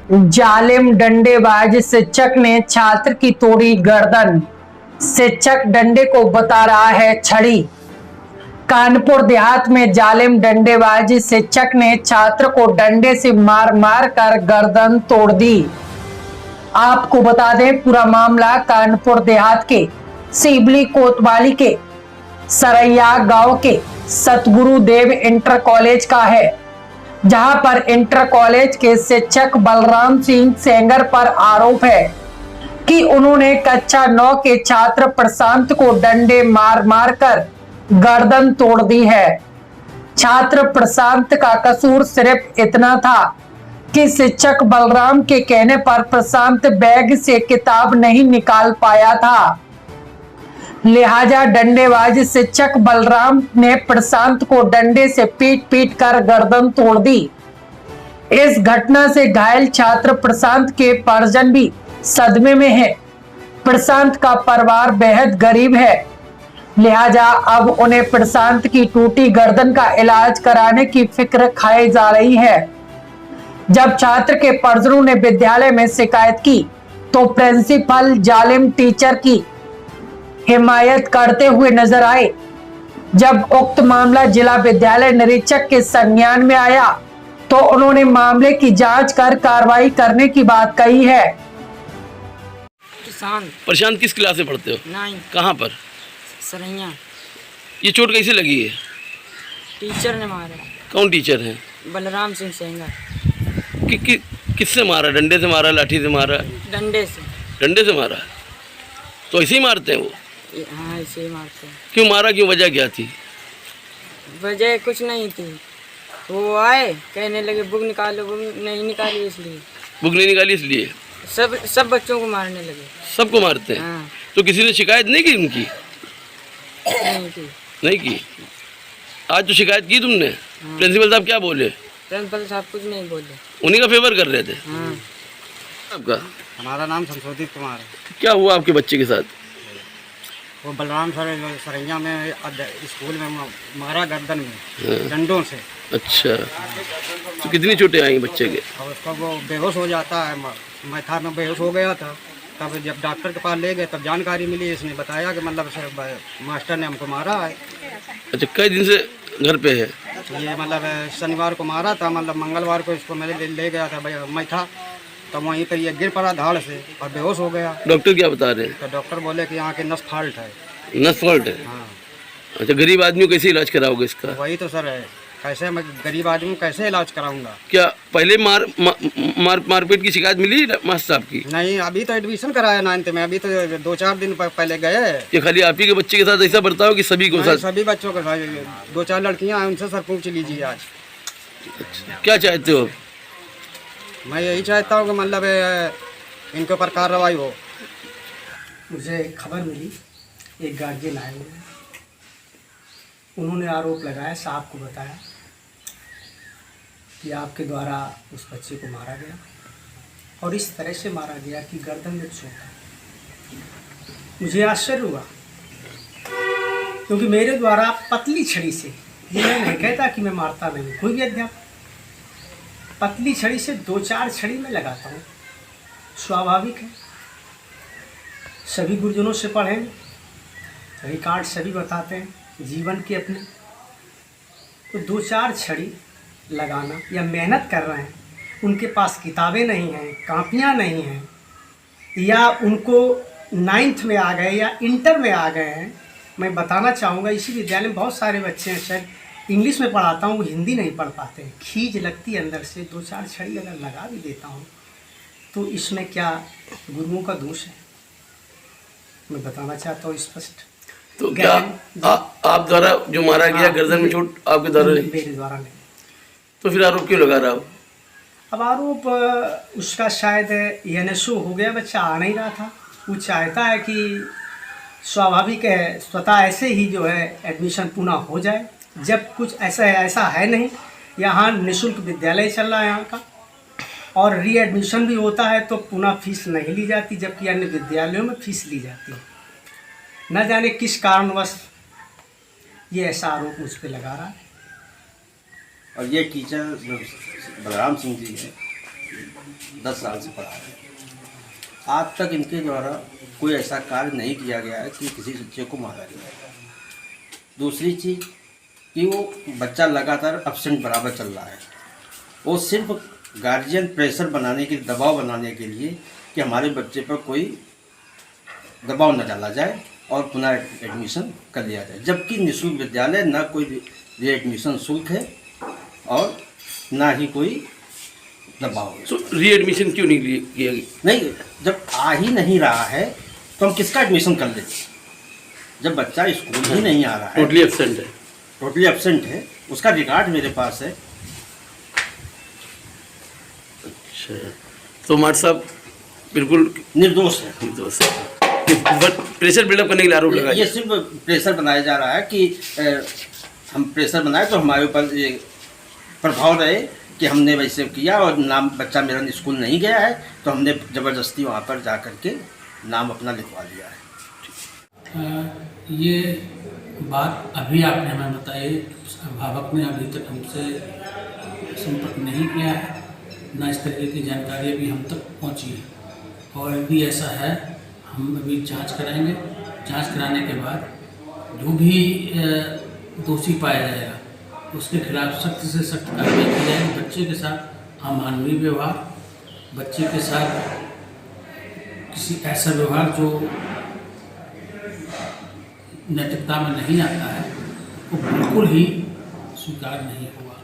जालिम डंडेबाज शिक्षक ने छात्र की तोड़ी गर्दन। शिक्षक डंडे को बता रहा है छड़ी। कानपुर देहात में जालिम डंडेबाज शिक्षक ने छात्र को डंडे से मार मार कर गर्दन तोड़ दी। आपको बता दें, पूरा मामला कानपुर देहात के सिबली कोतवाली के सरैया गांव के सतगुरु देव इंटर कॉलेज का है, जहां पर इंटर कॉलेज के शिक्षक बलराम सिंह सेंगर पर आरोप है कि उन्होंने कक्षा 9 के छात्र प्रशांत को डंडे मार मार कर गर्दन तोड़ दी है। छात्र प्रशांत का कसूर सिर्फ इतना था कि शिक्षक बलराम के कहने पर प्रशांत बैग से किताब नहीं निकाल पाया था, लिहाजा डंडेबाज शिक्षक बलराम ने प्रशांत को डंडे से पीट पीट कर गर्दन तोड़ दी। इस घटना से घायल छात्र प्रशांत के परिजन भी सदमे में हैं। प्रशांत का परिवार बेहद गरीब है, लिहाजा अब उन्हें प्रशांत की टूटी गर्दन का इलाज कराने की फिक्र खाई जा रही है। जब छात्र के परिजनों ने विद्यालय में शिकायत की तो प्रिंसिपल जालिम टीचर की हिमायत करते हुए नजर आए। जब उक्त मामला जिला विद्यालय निरीक्षक के संज्ञान में आया तो उन्होंने मामले की जांच कर कार्रवाई करने की बात कही है। प्रशांत किस क्लास में पढ़ते हो? 9। कहाँ पर? सरैया। ये चोट कैसे लगी है? टीचर ने मारा। कौन टीचर है? बलराम सिंह सेंगर। किससे मारा? डंडे से मारा, लाठी से मारा? डंडे से। डंडे से मारा। तो ऐसे ही मारते हैं वो? हाँ, ऐसे ही मारते हैं। क्यों मारा? क्यों? वजह क्या थी? वजह कुछ नहीं थी। वो आए कहने लगे बुक निकालो, बुक नहीं निकाली इसलिए। बुक नहीं निकाली इसलिए? सब बच्चों को मारने लगे। सबको मारते हैं? हाँ। तो किसी ने शिकायत नहीं की उनकी? नहीं की। नहीं की। आज तो शिकायत की तुमने? हाँ। प्रिंसिपल साहब क्या बोले? प्रिंसिपल साहब कुछ नहीं बोले। उन्हीं का फेवर कर रहे थे? हाँ। आपका? हमारा नाम संशोधित कुमार है। क्या हुआ आपके बच्चे के साथ? वो बलराम सर सरैया में स्कूल में मारा गर्दन में हाँ। डंडों से। अच्छा, तो कितनी चोटें आई बच्चे के? और उसका वो बेहोश हो जाता है। मैं था, मैं बेहोश हो गया था। तब जब डॉक्टर के पास ले गए तब जानकारी मिली, इसने बताया कि मतलब मास्टर ने हमको मारा है। अच्छा, कई दिन से घर पे है? ये मतलब शनिवार को मारा था, मतलब मंगलवार को इसको मैंने ले गया था मैं था, तब वहीं पर ये गिर पड़ा धाड़ से और बेहोश हो गया। डॉक्टर क्या बता रहे हैं? तो डॉक्टर बोले कि यहाँ के नस फॉल्ट है। नस फॉल्ट है? हाँ। अच्छा, गरीब आदमी को कैसे इलाज कराओगे इसका? वही तो सर है, कैसे मैं गरीब आदमी को कैसे इलाज कराऊंगा? क्या पहले मारपीट की शिकायत मिली मास्टर साहब की? नहीं, अभी तो एडमिशन कराया 9th में, अभी तो 2-4 दिन पहले गए। ये खाली आप ही के बच्चे के साथ ऐसा बर्ताव कि सभी को साथ? सभी बच्चों के साथ। 2-4 लड़कियां हैं, उनसे सर पूछ लीजिए आज। अच्छा, क्या चाहते हो? मैं यही चाहता हूँ कि मतलब इनके ऊपर कार्रवाई हो। मुझे खबर मिली, एक गार्जियन आए हुए, उन्होंने आरोप लगाया, साहब को बताया कि आपके द्वारा उस बच्चे को मारा गया और इस तरह से मारा गया कि गर्दन में चोट। मुझे आश्चर्य हुआ क्योंकि मेरे द्वारा पतली छड़ी से, ये मैं नहीं कहता कि मैं मारता नहीं, कोई भी अध्यापक पतली छड़ी से 2-4 छड़ी में लगाता हूँ, स्वाभाविक है। सभी गुरुजनों से पढ़ें, रिकॉर्ड सभी बताते हैं जीवन के अपने, तो 2-4 छड़ी लगाना या मेहनत कर रहे हैं, उनके पास किताबें नहीं हैं, कापियाँ नहीं हैं, या उनको 9th में आ गए या इंटर में आ गए हैं। मैं बताना चाहूँगा, इसी विद्यालय में बहुत सारे बच्चे हैं, शायद इंग्लिश में पढ़ाता हूँ, वो हिंदी नहीं पढ़ पाते हैं, खींच लगती है अंदर से। 2-4 छड़ी अगर लगा भी देता हूँ तो इसमें क्या गुरुओं का दोष है? मैं बताना चाहता हूँ स्पष्ट। तो क्या आप द्वारा जो मारा गया गर्दन में चोट आपके द्वारा नहीं? मेरे द्वारा नहीं। तो फिर आरोप क्यों लगा रहा हो? अब आरोप उसका शायद NSO हो गया, बच्चा आ नहीं रहा था, वो चाहता है कि स्वाभाविक है स्वतः ऐसे ही जो है एडमिशन पुनः हो जाए, जब कुछ ऐसा है नहीं। यहाँ निःशुल्क विद्यालय चल रहा है यहाँ का, और रीएडमिशन भी होता है तो पुनः फीस नहीं ली जाती, जबकि अन्य विद्यालयों में फीस ली जाती है। न जाने किस कारणवश ये ऐसा आरोप मुझ पर लगा रहा है। और ये टीचर बलराम सिंह जी है, 10 साल से पढ़ा रहे हैं। आज तक इनके द्वारा कोई ऐसा कार्य नहीं किया गया है कि किसी बच्चे को मारा गया है। दूसरी चीज़ कि वो बच्चा लगातार एब्सेंट बराबर चल रहा है। वो सिर्फ गार्जियन प्रेशर बनाने के दबाव बनाने के लिए कि हमारे बच्चे पर कोई दबाव न डाला जाए और पुनः एडमिशन कर लिया जाए, जबकि निःशुल्क विद्यालय न कोई रीएडमिशन शुल्क है और ना ही कोई दबाव है। सो रीएडमिशन क्यों नहीं किया गया? नहीं, जब आ ही नहीं रहा है तो हम किसका एडमिशन कर लें? जब बच्चा स्कूल ही नहीं आ रहा है, टोटली एब्सेंट है। टोटली एब्सेंट है, उसका रिकॉर्ड मेरे पास है। अच्छा, तो मार साहब बिल्कुल निर्दोष है। निर्दोष है। प्रेशर बिल्डअप करने के लिए आरोप लगाया। ये सिर्फ प्रेशर बनाया जा रहा है कि हम प्रेशर बनाए तो हमारे ऊपर ये प्रभाव रहे कि हमने वैसे किया और नाम बच्चा मेरा स्कूल नहीं गया है तो हमने ज़बरदस्ती वहाँ पर जा कर के नाम अपना लिखवा लिया है। ये बात अभी आपने हमें बताई, अभिभावक ने अभी तक हमसे संपर्क नहीं किया है, ना इस तरीके की जानकारी अभी हम तक पहुंची है। और यदि ऐसा है हम अभी जांच कराएंगे। जांच कराने के बाद जो भी दोषी पाया जाएगा उसके खिलाफ सख्त से सख्त कार्रवाई की जाएगी। बच्चे के साथ अमानवीय व्यवहार, बच्चे के साथ किसी ऐसा व्यवहार जो नैतिकता में नहीं आता है वो बिल्कुल ही स्वीकार नहीं होगा।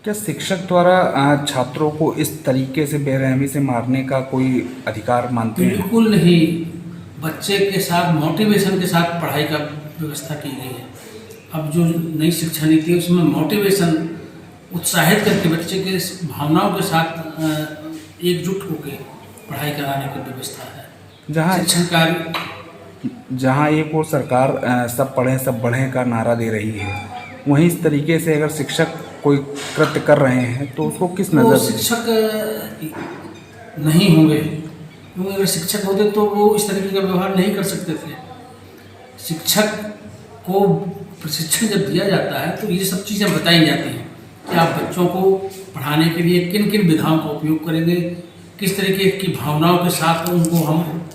क्या शिक्षक द्वारा छात्रों को इस तरीके से बेरहमी से मारने का कोई अधिकार मानते हैं? बिल्कुल नहीं। बच्चे के साथ मोटिवेशन के साथ पढ़ाई का व्यवस्था की गई है। अब जो नई शिक्षा नीति है उसमें मोटिवेशन, उत्साहित करके बच्चे के भावनाओं के साथ एकजुट होकर पढ़ाई कराने की व्यवस्था है। जहाँ शिक्षण कार्य जहाँ एक और सरकार सब पढ़ें सब बढ़ें का नारा दे रही है, वहीं इस तरीके से अगर शिक्षक कोई कृत्य कर रहे हैं तो उसको किस वो नज़र से? शिक्षक नहीं होंगे, क्योंकि अगर शिक्षक होते तो वो इस तरीके का व्यवहार नहीं कर सकते थे। शिक्षक को प्रशिक्षण जब दिया जाता है तो ये सब चीज़ें बताई जाती हैं कि आप बच्चों को पढ़ाने के लिए किन किन विधाओं का उपयोग करेंगे, किस तरीके की भावनाओं के साथ उनको हम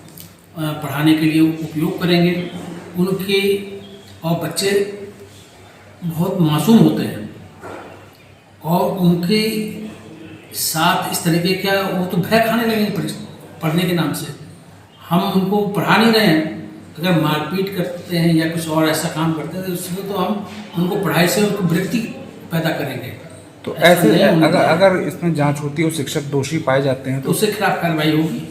पढ़ाने के लिए उपयोग करेंगे। उनके और बच्चे बहुत मासूम होते हैं और उनके साथ इस तरीके का वो तो भय खाने लगेंगे पढ़ने के नाम से। हम उनको पढ़ा नहीं रहे हैं, अगर मारपीट करते हैं या कुछ और ऐसा काम करते हैं तो उसमें तो हम उनको पढ़ाई से उनको विरक्ति पैदा करेंगे। तो ऐसे अगर इसमें जांच होती है और शिक्षक दोषी पाए जाते हैं तो उसके खिलाफ कार्रवाई होगी।